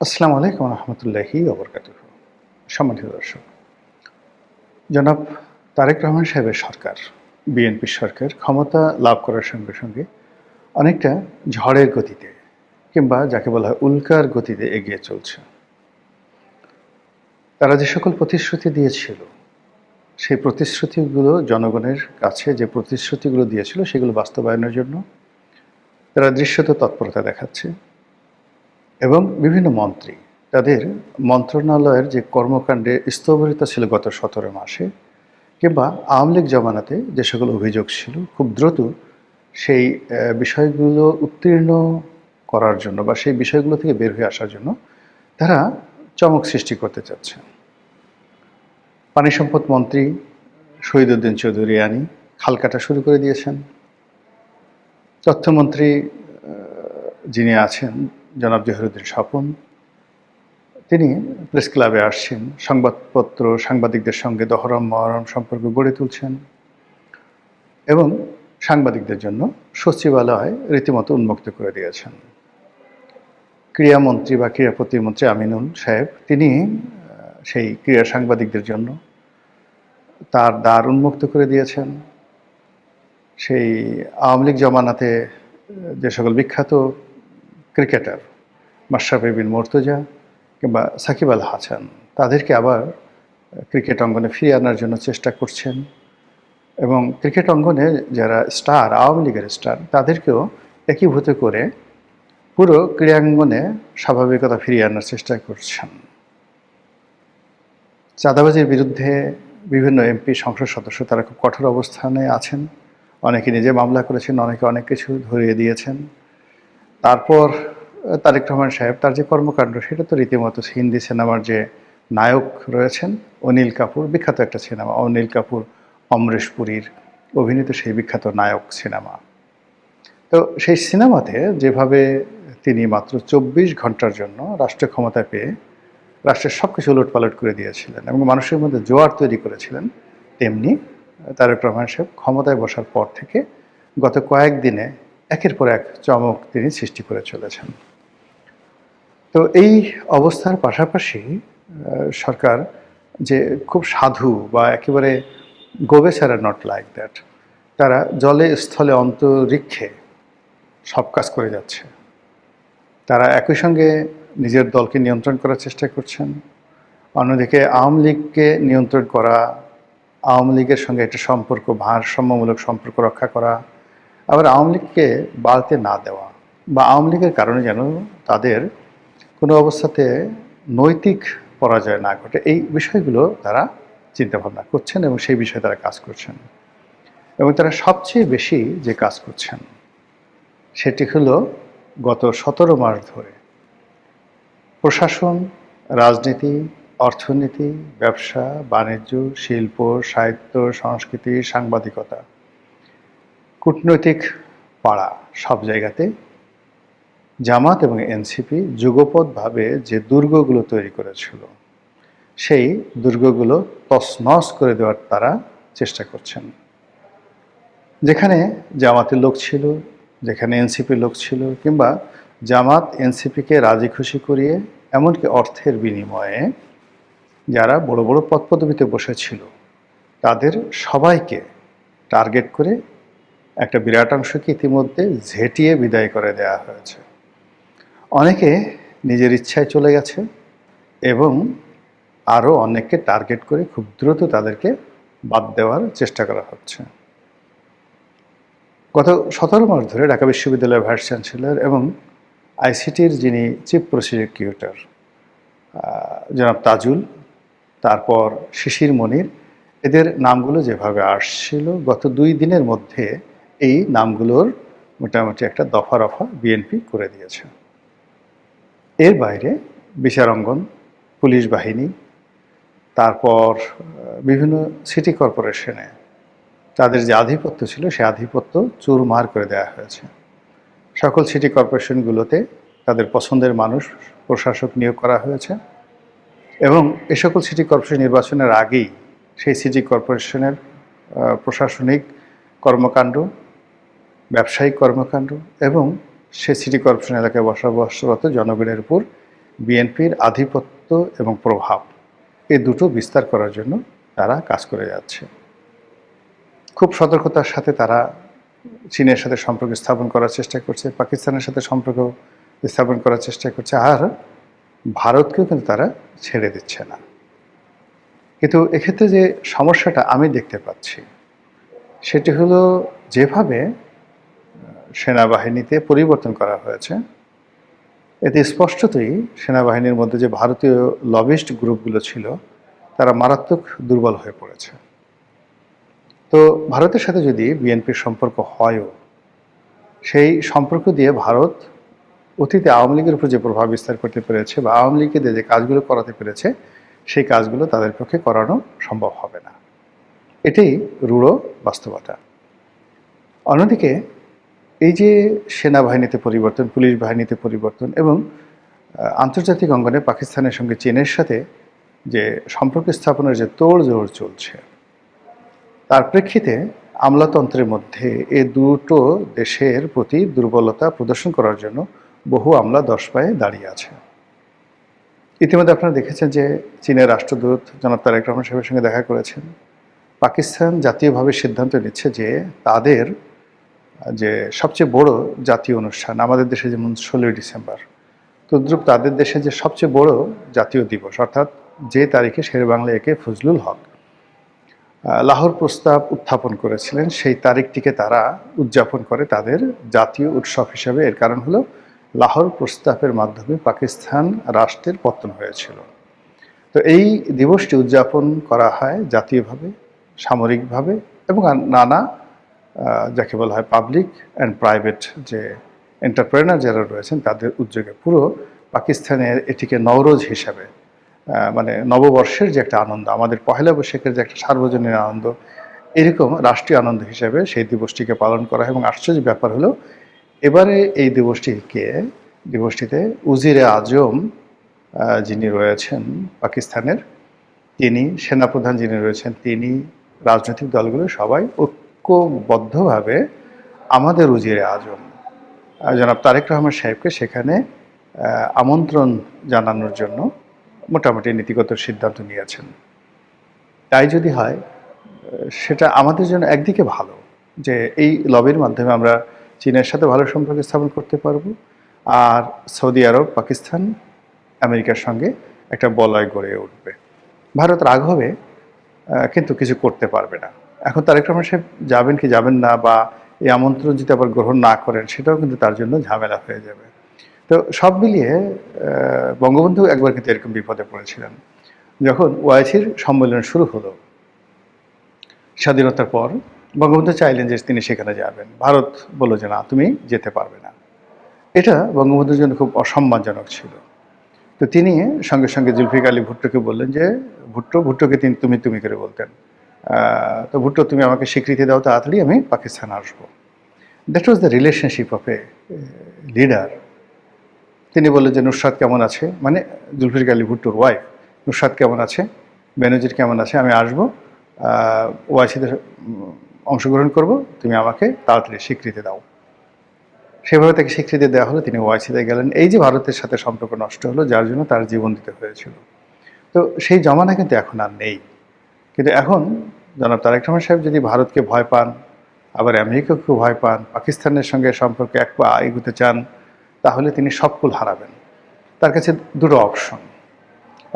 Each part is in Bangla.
আসসালামু আলাইকুম রহমতুল্লাহি ওবরকাতুহ। সম্মানিত দর্শক, জনাব তারেক রহমান সাহেবের সরকার, বিএনপি সরকার ক্ষমতা লাভ করার সঙ্গে সঙ্গে অনেকটা ঝড়ের গতিতে কিংবা যাকে বলা হয় উল্কার গতিতে এগিয়ে চলছে। তারা যে সকল প্রতিশ্রুতি দিয়েছিল, সেই প্রতিশ্রুতিগুলো জনগণের কাছে যে প্রতিশ্রুতিগুলো দিয়েছিল সেগুলো বাস্তবায়নের জন্য তারা দৃশ্যত তৎপরতা দেখাচ্ছে এবং বিভিন্ন মন্ত্রী তাদের মন্ত্রণালয়ের যে কর্মকাণ্ডে স্থবিরতা ছিল গত ১৭ মাসে কিংবা আওয়ামী লীগ জমানাতে যে সকল অভিযোগ ছিল খুব দ্রুত সেই বিষয়গুলো উত্তীর্ণ করার জন্য বা সেই বিষয়গুলো থেকে বের হয়ে আসার জন্য তারা চমক সৃষ্টি করতে চাচ্ছে। পানি সম্পদ মন্ত্রী শহীদউদ্দিন চৌধুরিয়ানি খাল কাটা শুরু করে দিয়েছেন। তথ্যমন্ত্রী যিনি আছেন জনাব জহিরুদ্দিন স্বপন, তিনি প্রেস ক্লাবে আসছেন, সংবাদপত্র সাংবাদিকদের সঙ্গে দহরম মহরম সম্পর্ক গড়ে তুলছেন এবং সাংবাদিকদের জন্য সচিবালয় রীতিমতো উন্মুক্ত করে দিয়েছেন। ক্রীড়ামন্ত্রী বা ক্রীড়া প্রতিমন্ত্রী আমিনুল সাহেব, তিনি সেই ক্রীড়া সাংবাদিকদের জন্য তার দ্বার উন্মুক্ত করে দিয়েছেন। সেই আওয়ামী লীগ জমানাতে যে সকল বিখ্যাত ক্রিকেটার মাশরাফি বিন মুর্তজা কিংবা সাকিব আল হাসান, তাদেরকে আবার ক্রিকেট অঙ্গনে ফিরিয়ে আনার জন্য চেষ্টা করছেন এবং ক্রিকেট অঙ্গনে যারা স্টার, আওয়ামী লীগের স্টার, তাদেরকেও একীভূত করে পুরো ক্রীড়াঙ্গনে স্বাভাবিকতা ফিরিয়ে আনার চেষ্টা করছেন। চাঁদাবাজির বিরুদ্ধে বিভিন্ন এমপি, সংসদ সদস্য তারা খুব কঠোর অবস্থানে আছেন। অনেকে নিজে মামলা করেছেন, অনেকে অনেক কিছু ধরিয়ে দিয়েছেন। তারপর তারেক রহমান সাহেব তার যে কর্মকাণ্ড, সেটা তো রীতিমতো হিন্দি সিনেমার যে নায়ক রয়েছেন অনিল কাপুর, বিখ্যাত একটা সিনেমা অনিল কাপুর অমরেশ পুরীর অভিনীত সেই বিখ্যাত নায়ক সিনেমা। তো সেই সিনেমাতে যেভাবে তিনি মাত্র ২৪ ঘন্টার জন্য রাষ্ট্র ক্ষমতা পেয়ে রাষ্ট্রের সব কিছু উলটপালট করে দিয়েছিলেন এবং মানুষের মধ্যে জোয়ার তৈরি করেছিলেন, তেমনি তারেক রহমান সাহেব ক্ষমতায় বসার পর থেকে গত কয়েকদিনে একের পর এক চমক তিনি সৃষ্টি করে চলেছেন। তো এই অবস্থার পাশাপাশি সরকার যে খুব সাধু বা একেবারে গোবেচারা নট লাইক দ্যাট, তারা জলে স্থলে অন্তরিক্ষে সব কাজ করে যাচ্ছে। তারা একই সঙ্গে নিজের দলকে নিয়ন্ত্রণ করার চেষ্টা করছেন, অন্যদিকে আওয়ামী লীগকে নিয়ন্ত্রণ করা, আওয়ামী লীগের সঙ্গে একটা সম্পর্ক, ভারসাম্যমূলক সম্পর্ক রক্ষা করা, আবার আওয়ামী লীগকে বাড়তে না দেওয়া বা আওয়ামী লীগের কারণে যেন তাদের কোনো অবস্থাতে নৈতিক পরাজয় না ঘটে, এই বিষয়গুলো তারা চিন্তাভাবনা করছেন এবং সেই বিষয়ে তারা কাজ করছেন। এবং তারা সবচেয়ে বেশি যে কাজ করছেন সেটি হলো গত ১৭ মাস ধরে প্রশাসন, রাজনীতি, অর্থনীতি, ব্যবসা, বাণিজ্য, শিল্প, সাহিত্য, সংস্কৃতি, সাংবাদিকতা, কূটনৈতিক পাড়া, সব জায়গাতে জামাত এবং এনসিপি যুগপৎভাবে যে দুর্গগুলো তৈরি করেছিল, সেই দুর্গগুলো তছনছ করে দেওয়ার তারা চেষ্টা করছেন। যেখানে জামাতের লোক ছিল, যেখানে এনসিপির লোক ছিল, কিংবা জামাত এনসিপিকে রাজি খুশি করিয়ে এমনকি অর্থের বিনিময়ে যারা বড় বড় পদপদবিতে বসেছিল, তাদের সবাইকে টার্গেট করে একটা বিরাট অংশকে ইতিমধ্যে ঝেঁটিয়ে বিদায় করে দেওয়া হয়েছে। অনেকে নিজের ইচ্ছায় চলে গেছে এবং আরও অনেককে টার্গেট করে খুব দ্রুত তাদেরকে বাদ দেওয়ার চেষ্টা করা হচ্ছে। গত ১৭ মাস ধরে ঢাকা বিশ্ববিদ্যালয়ের ভাইস চ্যান্সেলর এবং আইসিটির যিনি চিফ প্রসিকিউটর জনাব তাজুল, তারপর শিশির মনির, এদের নামগুলো যেভাবে আসছিল গত ২ দিনের মধ্যে এই নামগুলোর মোটামুটি একটা দফা রফা বিএনপি করে দিয়েছে। এর বাইরে বিচারাঙ্গন, পুলিশ বাহিনী, তারপর বিভিন্ন সিটি কর্পোরেশনে তাদের যে আধিপত্য ছিল সে আধিপত্য চুরমার করে দেওয়া হয়েছে। সকল সিটি কর্পোরেশনগুলোতে তাদের পছন্দের মানুষ প্রশাসক নিয়োগ করা হয়েছে এবং এ সকল সিটি কর্পোরেশন নির্বাচনের আগেই সেই সিটি কর্পোরেশনের প্রশাসনিক কর্মকাণ্ড, ব্যবসায়িক কর্মকাণ্ড এবং সে সিটি কর্পোরেশন এলাকায় বসবাসরত জনগণের উপর বিএনপির আধিপত্য এবং প্রভাব এই দুটো বিস্তার করার জন্য তারা কাজ করে যাচ্ছে। খুব সতর্কতার সাথে তারা চীনের সাথে সম্পর্ক স্থাপন করার চেষ্টা করছে, পাকিস্তানের সাথে সম্পর্ক স্থাপন করার চেষ্টা করছে, আর ভারতকেও কিন্তু তারা ছেড়ে দিচ্ছে না। কিন্তু এক্ষেত্রে যে সমস্যাটা আমি দেখতে পাচ্ছি সেটি হলো, যেভাবে সেনাবাহিনীতে পরিবর্তন করা হয়েছে, এতে স্পষ্টতই সেনাবাহিনীর মধ্যে যে ভারতীয় লবিস্ট গ্রুপগুলো ছিল তারা মারাত্মক দুর্বল হয়ে পড়েছে। তো ভারতের সাথে যদি বিএনপির সম্পর্ক হয়ও, সেই সম্পর্ক দিয়ে ভারত অতীতে আওয়ামী লীগের উপর যে প্রভাব বিস্তার করতে পেরেছে বা আওয়ামী লীগকে দিয়ে যে কাজগুলো করাতে পেরেছে সেই কাজগুলো তাদের পক্ষে করানো সম্ভব হবে না। এটাই রূঢ় বাস্তবতা। অন্যদিকে এই যে সেনাবাহিনীতে পরিবর্তন, পুলিশ বাহিনীতে পরিবর্তন এবং আন্তর্জাতিক অঙ্গনে পাকিস্তানের সঙ্গে চীনের সাথে যে সম্পর্ক স্থাপনের যে তোড়জোড় চলছে, তার প্রেক্ষিতে আমলাতন্ত্রের মধ্যে এ দুটো দেশের প্রতি দুর্বলতা প্রদর্শন করার জন্য বহু আমলা 10 পায়ে দাঁড়িয়ে আছে। ইতিমধ্যে আপনারা দেখেছেন যে চীনের রাষ্ট্রদূত জনাব তারেক রহমান সাহেবের সঙ্গে দেখা করেছেন। পাকিস্তান জাতীয়ভাবে সিদ্ধান্ত নিচ্ছে যে তাদের যে সবচেয়ে বড় জাতীয় অনুষ্ঠান, আমাদের দেশে যেমন 16ই ডিসেম্বর, তদ্রূপ তাদের দেশে যে সবচেয়ে বড় জাতীয় দিবস, অর্থাৎ যে তারিখে শেরেবাংলা একে ফজলুল হক লাহোর প্রস্তাব উত্থাপন করেছিলেন, সেই তারিখটিকে তারা উদযাপন করে তাদের জাতীয় উৎসব হিসেবে। এর কারণ হলো লাহোর প্রস্তাবের মাধ্যমে পাকিস্তান রাষ্ট্রের পতন হয়েছিল। তো এই দিবসটি উদযাপন করা হয় জাতীয়ভাবে, সামরিকভাবে এবং নানা যাকে বলা হয় পাবলিক অ্যান্ড প্রাইভেট যে এন্টারপ্রেনার যারা রয়েছেন তাদের উদ্যোগে। পুরো পাকিস্তানের এটিকে নওরোজ হিসাবে, মানে নববর্ষের যে একটা আনন্দ, আমাদের পহেলা বৈশাখের যে একটা সার্বজনীন আনন্দ, এরকম রাষ্ট্রীয় আনন্দ হিসাবে সেই দিবসটিকে পালন করা হয়। এবং আশ্চর্য ব্যাপার হলো, এবারে এই দিবসটিতে উজিরে আজম যিনি রয়েছেন পাকিস্তানের, তিনি সেনাপ্রধান যিনি রয়েছেন, তিনি রাজনৈতিক দলগুলো সবাই ঐক্যবদ্ধভাবে আমাদের উজিরে আজম জনাব তারেক রহমান সাহেবকে সেখানে আমন্ত্রণ জানানোর জন্য মোটামুটি নীতিগত সিদ্ধান্ত নিয়েছেন। তাই যদি হয় সেটা আমাদের জন্য একদিকে ভালো, যে এই লবির মাধ্যমে আমরা চীনের সাথে ভালো সম্পর্ক স্থাপন করতে পারবো, আর সৌদি আরব, পাকিস্তান, আমেরিকার সঙ্গে একটা বলয় গড়ে উঠবে। ভারত রাগ হবে কিন্তু কিছু করতে পারবে না। এখন তারেক রহমান সাহেব যাবেন কি যাবেন না, বা এই আমন্ত্রণ যদি আবার গ্রহণ না করেন, সেটাও কিন্তু তার জন্য ঝামেলা হয়ে যাবে। তো সব মিলিয়ে বঙ্গবন্ধু একবার কিন্তু এরকম বিপদে পড়েছিলেন। যখন ওআইসির সম্মেলন শুরু হলো স্বাধীনতার পর, বঙ্গবন্ধু চাইলেন যে তিনি সেখানে যাবেন, ভারত বলল যে না, তুমি যেতে পারবে না। এটা বঙ্গবন্ধুর জন্য খুব অসম্মানজনক ছিল। তো তিনি সঙ্গে সঙ্গে জুলফিকার আলী ভুট্টোকে বললেন যে ভুট্টোকে তিনি তুমি করে বলতেন, তো ভুট্টো তুমি আমাকে স্বীকৃতি দাও, তাড়াতাড়ি আমি পাকিস্তান আসবো। That was the relationship of a leader. তিনি বললেন যে নুসরাত কেমন আছে, মানে জুলফিকার আলী ভুট্টোর ওয়াইফ, নুসরাত কেমন আছে, বেনজির কেমন আছে, আমি আসবো, ওআইসিতে অংশগ্রহণ করব, তুমি আমাকে তাড়াতাড়ি স্বীকৃতি দাও। সেভাবে তাকে স্বীকৃতি দেওয়া হলো, তিনি ওআইসিতে গেলেন। এই যে ভারতের সাথে সম্পর্ক নষ্ট হলো, যার জন্য তার জীবন দিতে হয়েছিল। তো সেই জমানা কিন্তু এখন আর নেই। কিন্তু এখন জনাব তারেক রহমান সাহেব যদি ভারতকে ভয় পান, আবার আমেরিকাকেও ভয় পান, পাকিস্তানের সঙ্গে সম্পর্কে এক পা এগোতে চান, তাহলে তিনি সব কুল হারাবেন। তার কাছে দুটো অপশন।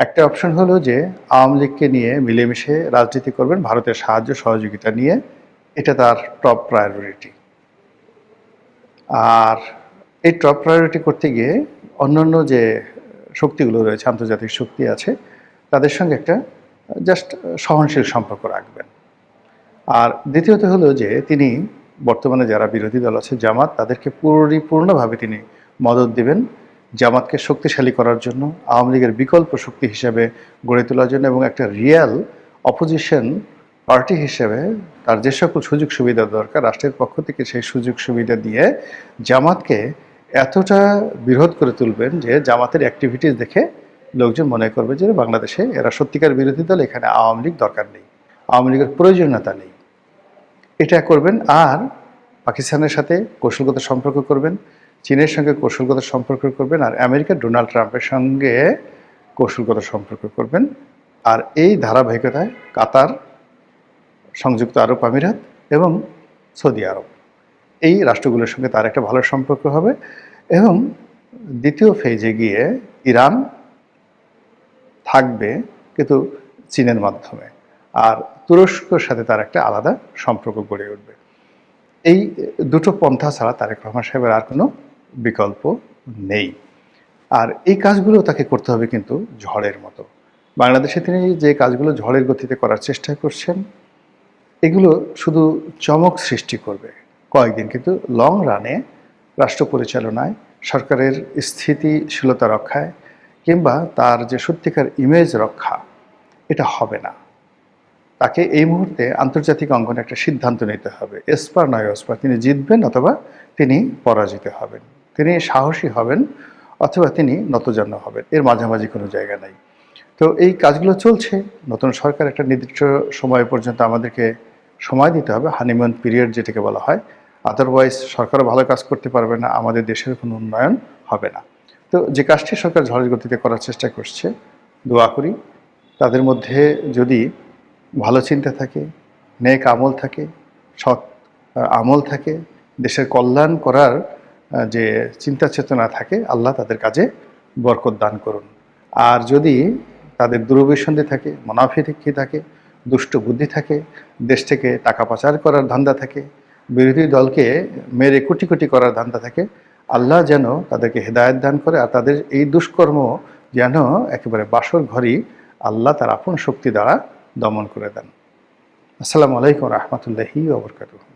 একটা অপশন হলো যে আওয়ামী লীগকে নিয়ে মিলেমিশে রাজনীতি করবেন ভারতের সাহায্য সহযোগিতা নিয়ে, এটা তার টপ প্রায়োরিটি। আর এই টপ প্রায়োরিটি করতে গিয়ে অন্যান্য যে শক্তিগুলো রয়েছে, আন্তর্জাতিক শক্তি আছে, তাদের সঙ্গে একটা জাস্ট সহনশীল সম্পর্ক রাখবেন। আর দ্বিতীয়ত হলো যে তিনি বর্তমানে যারা বিরোধী দল আছে, জামাত, তাদেরকে পরিপূর্ণভাবে তিনি মদত দিবেন জামাতকে শক্তিশালী করার জন্য, আওয়ামী লীগের বিকল্প শক্তি হিসেবে গড়ে তোলার জন্য, এবং একটা রিয়েল অপোজিশন পার্টি হিসেবে তার যে সকল সুযোগ সুবিধা দরকার রাষ্ট্রের পক্ষ থেকে, সেই সুযোগ সুবিধা দিয়ে জামাতকে এতটা বিরোধ করে তুলবেন যে জামাতের অ্যাক্টিভিটিস দেখে লোকজন মনে করবে যে বাংলাদেশে এরা সত্যিকার বিরোধী দল, এখানে আওয়ামী লীগ দরকার নেই, আওয়ামী লীগের প্রয়োজনীয়তা নেই। এটা করবেন। আর পাকিস্তানের সাথে কৌশলগত সম্পর্ক করবেন, চীনের সঙ্গে কৌশলগত সম্পর্ক করবেন, আর আমেরিকা ডোনাল্ড ট্রাম্পের সঙ্গে কৌশলগত সম্পর্ক করবেন। আর এই ধারাবাহিকতায় কাতার, সংযুক্ত আরব আমিরাত এবং সৌদি আরব, এই রাষ্ট্রগুলোর সঙ্গে তার একটা ভালো সম্পর্ক হবে। এবং দ্বিতীয় ফেজে গিয়ে ইরান থাকবে কিন্তু চীনের মাধ্যমে, আর তুরস্কর সাথে তার একটা আলাদা সম্পর্ক গড়ে উঠবে। এই দুটো পন্থা ছাড়া তারেক রহমান সাহেবের আর কোনো বিকল্প নেই। আর এই কাজগুলো তাকে করতে হবে কিন্তু ঝড়ের মতো। বাংলাদেশে তিনি যে কাজগুলো ঝড়ের গতিতে করার চেষ্টা করছেন, এগুলো শুধু চমক সৃষ্টি করবে কয়েকদিন, কিন্তু লং রানে রাষ্ট্র পরিচালনায়, সরকারের স্থিতিশীলতা রক্ষায় কিংবা তার যে সত্যিকার ইমেজ রক্ষা, এটা হবে না। তাকে এই মুহূর্তে আন্তর্জাতিক অঙ্গনে একটা সিদ্ধান্ত নিতে হবে, এসপার নয় ওসপার, তিনি জিতবেন অথবা তিনি পরাজিত হবেন, তিনি সাহসী হবেন অথবা তিনি নতজান্য হবেন, এর মাঝামাঝি কোনো জায়গা নাই। তো এই কাজগুলো চলছে। নতুন সরকার একটা নির্দিষ্ট সময় পর্যন্ত আমাদেরকে সময় দিতে হবে, হানিমুন পিরিয়ড যেটাকে বলা হয়। আদারওয়াইজ সরকারও ভালো কাজ করতে পারবে না, আমাদের দেশের কোনো উন্নয়ন হবে না। তো যে কাজটি সরকার ঝড়ের গতিতে করার চেষ্টা করছে, দোয়া করি তাদের মধ্যে যদি ভালো চিন্তা থাকে, নেক আমল থাকে, সৎ আমল থাকে, দেশের কল্যাণ করার যে চিন্তা চেতনা থাকে, আল্লাহ তাদের কাজে বরকত দান করুন। আর যদি তাদের দুরভিসন্ধি থাকে, মুনাফিকি থাকে, দুষ্ট বুদ্ধি থাকে, দেশ থেকে টাকা পাচার করার ধান্দা থাকে, বিরোধী দলকে মেরে কোটি কোটি করার ধান্দা থাকে, আল্লাহ যেন তাদেরকে হেদায়েত দান করে, আর তাদের এই দুষ্কর্ম যেন একেবারে বাসর ঘরই আল্লাহ তার আপন শক্তি দ্বারা দমন করে দেন। আসসালামু আলাইকুম রহমতুল্লাহি ওয়া বারাকাতুহু।